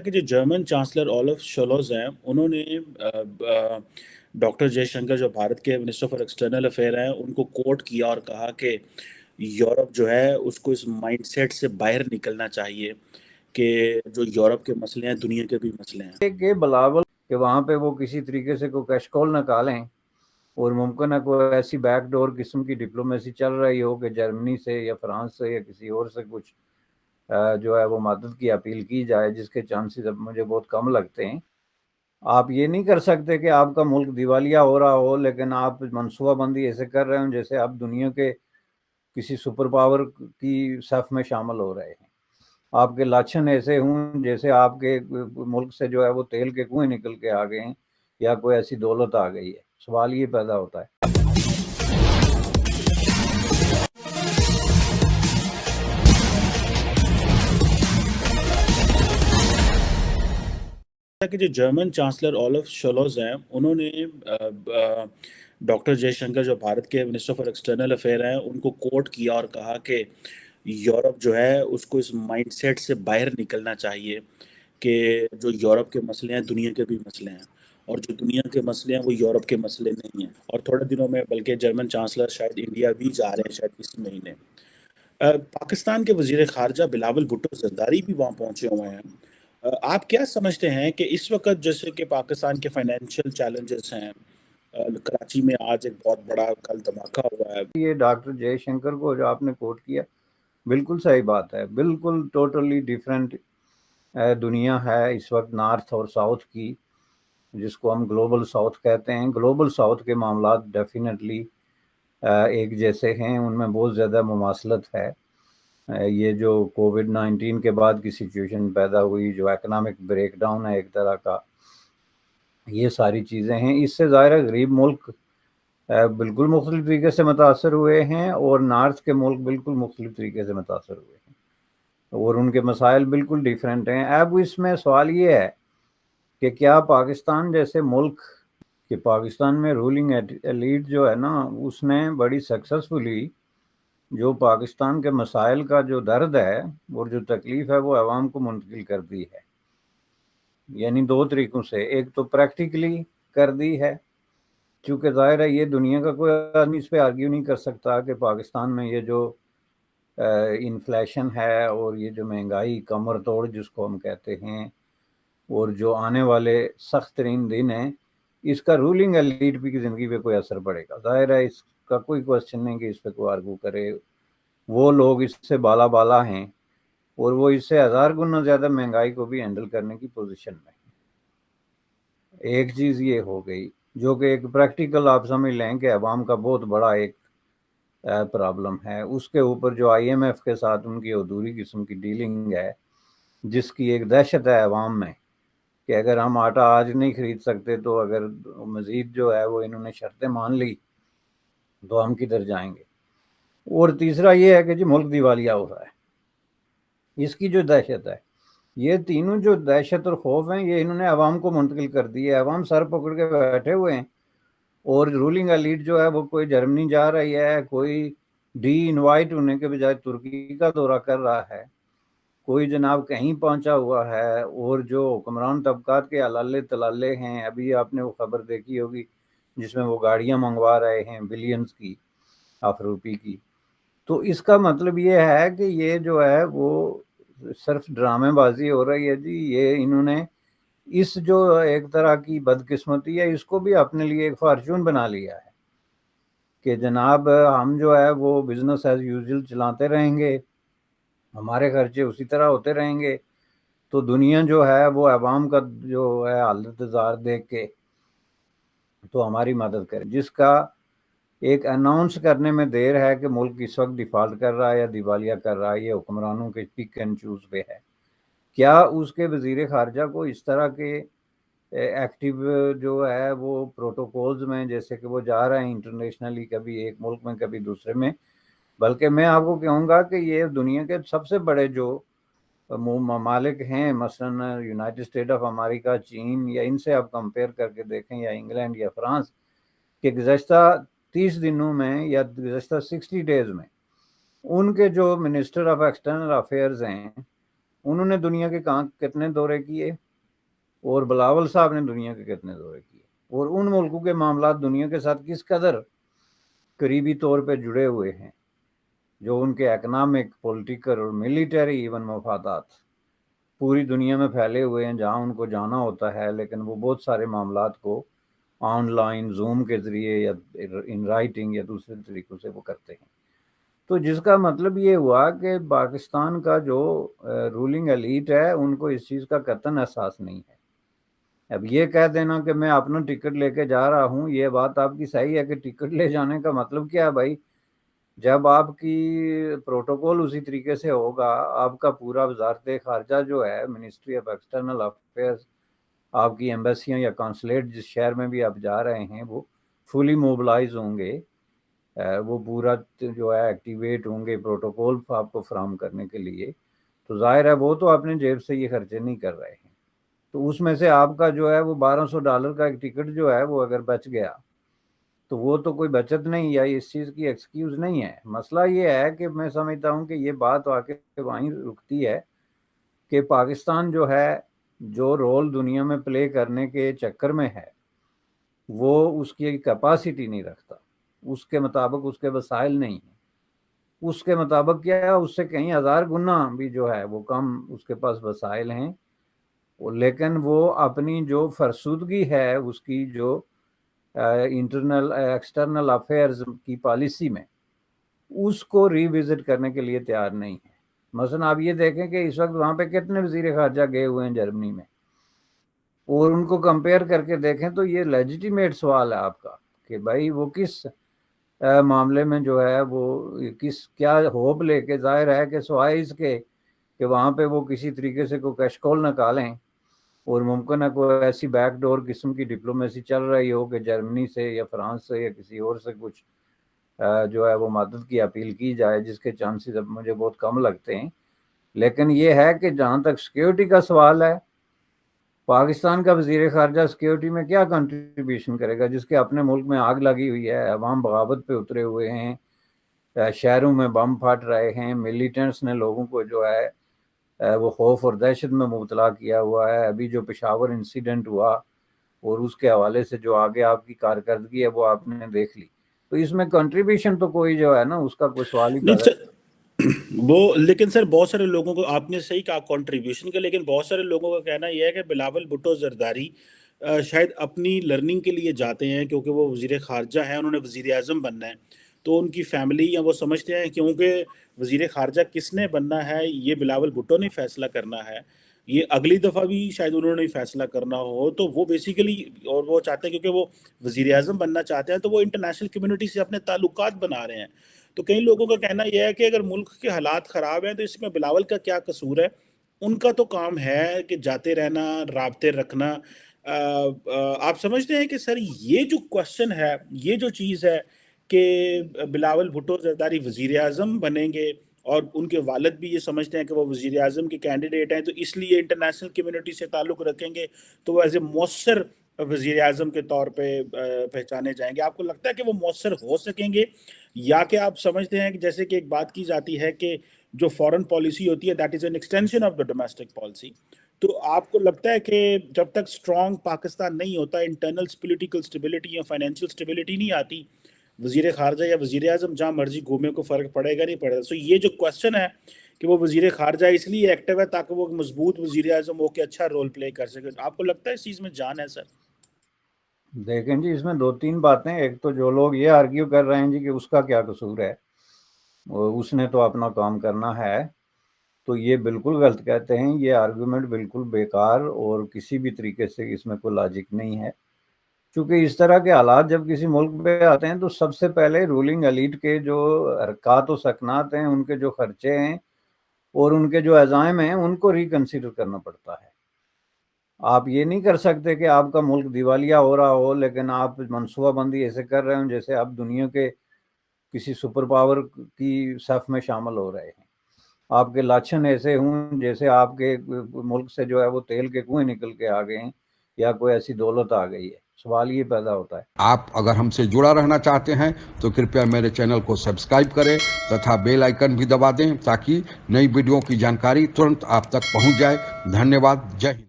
کہ جو German chancellor Olaf شولوز ہیں انہوں نے ڈاکٹر جے شنکر جو بھارت کے منسٹر فار ایکسٹرنل افیئر ہیں ان کو کوٹ کیا اور کہا کہ یورپ جو ہے اس کو اس مائنڈ سیٹ سے باہر نکلنا چاہیے کہ جو یورپ کے مسئلے ہیں دنیا کے بھی مسئلے ہیں کہ بلاول کہ وہاں پہ وہ کسی طریقے سے کوئی کیشکول نکالیں اور ممکن ہے کوئی ایسی بیک ڈور قسم کی ڈپلومیسی چل رہی ہو کہ جرمنی سے یا فرانس سے یا کسی اور سے کچھ جو ہے وہ مدد کی اپیل کی جائے، جس کے چانسز اب مجھے بہت کم لگتے ہیں۔ آپ یہ نہیں کر سکتے کہ آپ کا ملک دیوالیہ ہو رہا ہو لیکن آپ منصوبہ بندی ایسے کر رہے ہوں جیسے آپ دنیا کے کسی سپر پاور کی صف میں شامل ہو رہے ہیں۔ آپ کے لاچھن ایسے ہوں جیسے آپ کے ملک سے جو ہے وہ تیل کے کنویں نکل کے آ گئے ہیں یا کوئی ایسی دولت آ گئی ہے۔ سوال یہ پیدا ہوتا ہے کہ جو جرمن چانسلر اولف شولوز ہیں انہوں نے ڈاکٹر جے شنکر جو بھارت کے منسٹر فار ایکسٹرنل افیئر ہیں ان کو کوٹ کیا اور کہا کہ یورپ جو ہے اس کو اس مائنڈ سیٹ سے باہر نکلنا چاہیے کہ جو یورپ کے مسئلے ہیں دنیا کے بھی مسئلے ہیں، اور جو دنیا کے مسئلے ہیں وہ یورپ کے مسئلے نہیں ہیں۔ اور تھوڑے دنوں میں بلکہ جرمن چانسلر شاید انڈیا بھی جا رہے ہیں، شاید اسی مہینے۔ پاکستان کے وزیر خارجہ بلاول بھٹو زرداری بھی وہاں پہنچے ہوئے ہیں۔ آپ کیا سمجھتے ہیں کہ اس وقت جیسے کہ پاکستان کے فائنینشیل چیلنجز ہیں، کراچی میں آج ایک بہت بڑا کل دھماکہ ہوا ہے۔ یہ ڈاکٹر جے شنکر کو جو آپ نے کوٹ کیا بالکل صحیح بات ہے، بالکل ٹوٹلی ڈیفرنٹ دنیا ہے اس وقت نارتھ اور ساؤتھ کی، جس کو ہم گلوبل ساؤتھ کہتے ہیں۔ گلوبل ساؤتھ کے معاملات ڈیفینیٹلی ایک جیسے ہیں، ان میں بہت زیادہ مماثلت ہے۔ یہ جو کووڈ-19 کے بعد کی سچویشن پیدا ہوئی، جو اکنامک بریک ڈاؤن ہے ایک طرح کا، یہ ساری چیزیں ہیں۔ اس سے ظاہر ہے غریب ملک بالکل مختلف طریقے سے متاثر ہوئے ہیں اور نارتھ کے ملک بالکل مختلف طریقے سے متاثر ہوئے ہیں اور ان کے مسائل بالکل ڈیفرنٹ ہیں۔ اب اس میں سوال یہ ہے کہ کیا پاکستان جیسے ملک، کہ پاکستان میں رولنگ ایلیٹ جو ہے نا، اس نے بڑی سکسیسفلی جو پاکستان کے مسائل کا جو درد ہے اور جو تکلیف ہے وہ عوام کو منتقل کر دی ہے، یعنی دو طریقوں سے۔ ایک تو پریکٹیکلی کر دی ہے، چونکہ ظاہر ہے یہ دنیا کا کوئی آدمی اس پہ آرگیو نہیں کر سکتا کہ پاکستان میں یہ جو انفلیشن ہے اور یہ جو مہنگائی کمر توڑ جس کو ہم کہتے ہیں، اور جو آنے والے سخت ترین دن ہیں، اس کا رولنگ ایلیٹ کی زندگی پہ کوئی اثر پڑے گا۔ ظاہر ہے اس کا کوئی کوشچن نہیں کہ اس پہ کوئی آرگو کرے۔ وہ لوگ اس سے بالا بالا ہیں اور وہ اس سے 1000 گنا زیادہ مہنگائی کو بھی ہینڈل کرنے کی پوزیشن میں ہیں۔ ایک چیز یہ ہو گئی جو کہ ایک پریکٹیکل آپ سمجھ لیں کہ عوام کا بہت بڑا ایک پرابلم ہے۔ اس کے اوپر جو آئی ایم ایف کے ساتھ ان کی ادھوری قسم کی ڈیلنگ ہے، جس کی ایک دہشت ہے عوام میں کہ اگر ہم آٹا آج نہیں خرید سکتے تو اگر مزید جو ہے وہ انہوں نے شرطیں مان لی تو ہم کدھر جائیں گے۔ اور تیسرا یہ ہے کہ جو ملک دیوالیہ ہو رہا ہے، اس کی جو دہشت ہے، یہ تینوں جو دہشت اور خوف ہیں یہ انہوں نے عوام کو منتقل کر دی ہے۔ عوام سر پکڑ کے بیٹھے ہوئے ہیں اور رولنگ ایلیٹ جو ہے وہ کوئی جرمنی جا رہی ہے، کوئی ڈی انوائٹ ہونے کے بجائے ترکی کا دورہ کر رہا ہے، کوئی جناب کہیں پہنچا ہوا ہے، اور جو حکمران طبقات کے علالے تلالے ہیں، ابھی آپ نے وہ خبر دیکھی ہوگی جس میں وہ گاڑیاں منگوا رہے ہیں بلینز کی آف روپی کی۔ تو اس کا مطلب یہ ہے کہ یہ جو ہے وہ صرف ڈرامے بازی ہو رہی ہے جی۔ یہ انہوں نے اس جو ایک طرح کی بدقسمتی ہے اس کو بھی اپنے لیے ایک فارچون بنا لیا ہے کہ جناب ہم جو ہے وہ بزنس ایز یوزول چلاتے رہیں گے، ہمارے خرچے اسی طرح ہوتے رہیں گے، تو دنیا جو ہے وہ عوام کا جو ہے حالت زار دیکھ کے تو ہماری مدد کرے، جس کا ایک اناؤنس کرنے میں دیر ہے کہ ملک اس وقت ڈیفالٹ کر رہا ہے یا دیوالیہ کر رہا ہے۔ یہ حکمرانوں کے پک اینڈ چوز پہ ہے۔ کیا اس کے وزیر خارجہ کو اس طرح کے ایکٹیو جو ہے وہ پروٹوکولز میں، جیسے کہ وہ جا رہے ہیں انٹرنیشنلی کبھی ایک ملک میں کبھی دوسرے میں، بلکہ میں آپ کو کہوں گا کہ یہ دنیا کے سب سے بڑے جو ممالک ہیں، مثلا یونائٹڈ اسٹیٹ آف امریکہ، چین، یا ان سے آپ کمپیئر کر کے دیکھیں، یا انگلینڈ یا فرانس، کہ گزشتہ 30 دنوں میں یا گزشتہ 60 ڈیز میں ان کے جو منسٹر آف ایکسٹرنل افیئرز ہیں انہوں نے دنیا کے کہاں کتنے دورے کیے اور بلاول صاحب نے دنیا کے کتنے دورے کیے، اور ان ملکوں کے معاملات دنیا کے ساتھ کس قدر قریبی طور پہ جڑے ہوئے ہیں، جو ان کے اکنامک، پولیٹیکل اور ملیٹری ایون مفادات پوری دنیا میں پھیلے ہوئے ہیں، جہاں ان کو جانا ہوتا ہے، لیکن وہ بہت سارے معاملات کو آن لائن زوم کے ذریعے یا ان رائٹنگ یا دوسرے طریقوں سے وہ کرتے ہیں۔ تو جس کا مطلب یہ ہوا کہ پاکستان کا جو رولنگ ایلیٹ ہے ان کو اس چیز کا قطعاً احساس نہیں ہے۔ اب یہ کہہ دینا کہ میں اپنا ٹکٹ لے کے جا رہا ہوں، یہ بات آپ کی صحیح ہے کہ ٹکٹ لے جانے کا مطلب کیا ہے بھائی؟ جب آپ کی پروٹوکول اسی طریقے سے ہوگا، آپ کا پورا وزارت خارجہ جو ہے، منسٹری آف ایکسٹرنل افیئرز، آپ کی ایمبیسیاں یا کانسولیٹ جس شہر میں بھی آپ جا رہے ہیں وہ فلی موبلائز ہوں گے، وہ پورا جو ہے ایکٹیویٹ ہوں گے پروٹوکول آپ کو فراہم کرنے کے لیے، تو ظاہر ہے وہ تو اپنے جیب سے یہ خرچے نہیں کر رہے ہیں۔ تو اس میں سے آپ کا جو ہے وہ $1200 کا ایک ٹکٹ جو ہے وہ اگر بچ گیا تو وہ تو کوئی بچت نہیں یا اس چیز کی ایکسکیوز نہیں ہے۔ مسئلہ یہ ہے کہ میں سمجھتا ہوں کہ یہ بات واقعی وہیں رکتی ہے کہ پاکستان جو ہے، جو رول دنیا میں پلے کرنے کے چکر میں ہے، وہ اس کی کیپاسٹی نہیں رکھتا، اس کے مطابق اس کے وسائل نہیں ہیں، اس کے مطابق کیا ہے، اس سے کئی ہزار گنا بھی جو ہے وہ کم اس کے پاس وسائل ہیں، لیکن وہ اپنی جو فرسودگی ہے اس کی جو انٹرنل ایکسٹرنل افیئرز کی پالیسی میں، اس کو ری وزٹ کرنے کے لیے تیار نہیں ہے۔ مثلا آپ یہ دیکھیں کہ اس وقت وہاں پہ کتنے وزیر خارجہ گئے ہوئے ہیں جرمنی میں، اور ان کو کمپیئر کر کے دیکھیں تو یہ لیجیٹیمیٹ سوال ہے آپ کا کہ بھائی وہ کس معاملے میں جو ہے وہ کیا ہوپ لے کے، ظاہر ہے کہ سوائے اس کے کہ وہاں پہ وہ کسی طریقے سے کوئی کیشکول نکالیں اور ممکن ہے کوئی ایسی بیک ڈور قسم کی ڈپلومیسی چل رہی ہو کہ جرمنی سے یا فرانس سے یا کسی اور سے کچھ جو ہے وہ مدد کی اپیل کی جائے، جس کے چانسز اب مجھے بہت کم لگتے ہیں۔ لیکن یہ ہے کہ جہاں تک سیکیورٹی کا سوال ہے، پاکستان کا وزیر خارجہ سیکیورٹی میں کیا کنٹریبیوشن کرے گا، جس کے اپنے ملک میں آگ لگی ہوئی ہے، عوام بغاوت پہ اترے ہوئے ہیں، شہروں میں بم پھٹ رہے ہیں، ملیٹنٹس نے لوگوں کو جو ہے وہ خوف اور دہشت میں مبتلا کیا ہوا ہے۔ ابھی جو پشاور انسیڈنٹ ہوا اور اس کے حوالے سے جو آگے آپ کی کارکردگی ہے وہ آپ نے دیکھ لی، تو اس میں کنٹریبیوشن تو کوئی جو ہے نا اس کا کوئی سوال ہی نہیں پیدا سر، وہ لیکن سر بہت سارے لوگوں کو آپ نے صحیح کہا کنٹریبیوشن کا، لیکن بہت سارے لوگوں کا کہنا یہ ہے کہ بلاول بھٹو زرداری شاید اپنی لرننگ کے لیے جاتے ہیں، کیونکہ وہ وزیر خارجہ ہیں، انہوں نے وزیر اعظم بننا ہے، تو ان کی فیملی یا وہ سمجھتے ہیں کیونکہ وزیر خارجہ کس نے بننا ہے یہ بلاول بھٹو نے فیصلہ کرنا ہے، یہ اگلی دفعہ بھی شاید انہوں نے فیصلہ کرنا ہو، تو وہ بیسیکلی اور وہ چاہتے ہیں کیونکہ وہ وزیر اعظم بننا چاہتے ہیں تو وہ انٹرنیشنل کمیونٹی سے اپنے تعلقات بنا رہے ہیں۔ تو کئی لوگوں کا کہنا یہ ہے کہ اگر ملک کے حالات خراب ہیں تو اس میں بلاول کا کیا قصور ہے؟ ان کا تو کام ہے کہ جاتے رہنا، رابطے رکھنا۔ آپ سمجھتے ہیں کہ سر یہ جو کوشچن ہے، یہ جو چیز ہے کہ بلاول بھٹو زرداری وزیر اعظم بنیں گے اور ان کے والد بھی یہ سمجھتے ہیں کہ وہ وزیر اعظم کے کینڈیڈیٹ ہیں، تو اس لیے انٹرنیشنل کمیونٹی سے تعلق رکھیں گے تو وہ ایز اے مؤثر وزیر اعظم کے طور پہ پہچانے جائیں گے؟ آپ کو لگتا ہے کہ وہ مؤثر ہو سکیں گے، یا کہ آپ سمجھتے ہیں کہ جیسے کہ ایک بات کی جاتی ہے کہ جو فورن پالیسی ہوتی ہے that is an extension of the domestic policy, تو آپ کو لگتا ہے کہ جب تک اسٹرانگ پاکستان نہیں ہوتا، انٹرنل پولیٹیکل اسٹیبلٹی یا فائنینشیل اسٹیبلٹی نہیں آتی، وزیر خارجہ یا وزیر اعظم جہاں مرضی گھومے کو فرق پڑے گا نہیں پڑے گا؟ سو یہ جو کوشچن ہے کہ وہ وزیر خارجہ اس لیے ایکٹیو ہے تاکہ وہ مضبوط وزیر اعظم ہو کے اچھا رول پلے کر سکے، آپ کو لگتا ہے اس چیز میں جان ہے سر؟ دیکھیں جی، اس میں دو تین باتیں، ایک تو جو لوگ یہ آرگیو کر رہے ہیں جی کہ اس کا کیا قصور ہے، اس نے تو اپنا کام کرنا ہے، تو یہ بالکل غلط کہتے ہیں، یہ آرگومنٹ بالکل بیکار اور کسی بھی طریقے سے اس میں کوئی لاجک نہیں ہے، چونکہ اس طرح کے حالات جب کسی ملک پہ آتے ہیں تو سب سے پہلے رولنگ ایلیٹ کے جو حرکات و سکنات ہیں، ان کے جو خرچے ہیں اور ان کے جو عزائم ہیں، ان کو ریکنسیڈر کرنا پڑتا ہے۔ آپ یہ نہیں کر سکتے کہ آپ کا ملک دیوالیہ ہو رہا ہو لیکن آپ منصوبہ بندی ایسے کر رہے ہوں جیسے آپ دنیا کے کسی سپر پاور کی صف میں شامل ہو رہے ہیں، آپ کے لاچھن ایسے ہوں جیسے آپ کے ملک سے جو ہے وہ تیل کے کنویں نکل کے آ گئے ہیں یا کوئی ایسی دولت آ گئی ہے۔ سوال یہ پیدا ہوتا ہے۔ آپ اگر ہم سے جڑا رہنا چاہتے ہیں تو کرپیا میرے چینل کو سبسکرائب کریں تتھا بیل آئیکن بھی دبا دیں تاکہ نئی ویڈیو کی جانکاری ترنت آپ تک پہنچ جائے۔ دھنیہ واد، جے ہند۔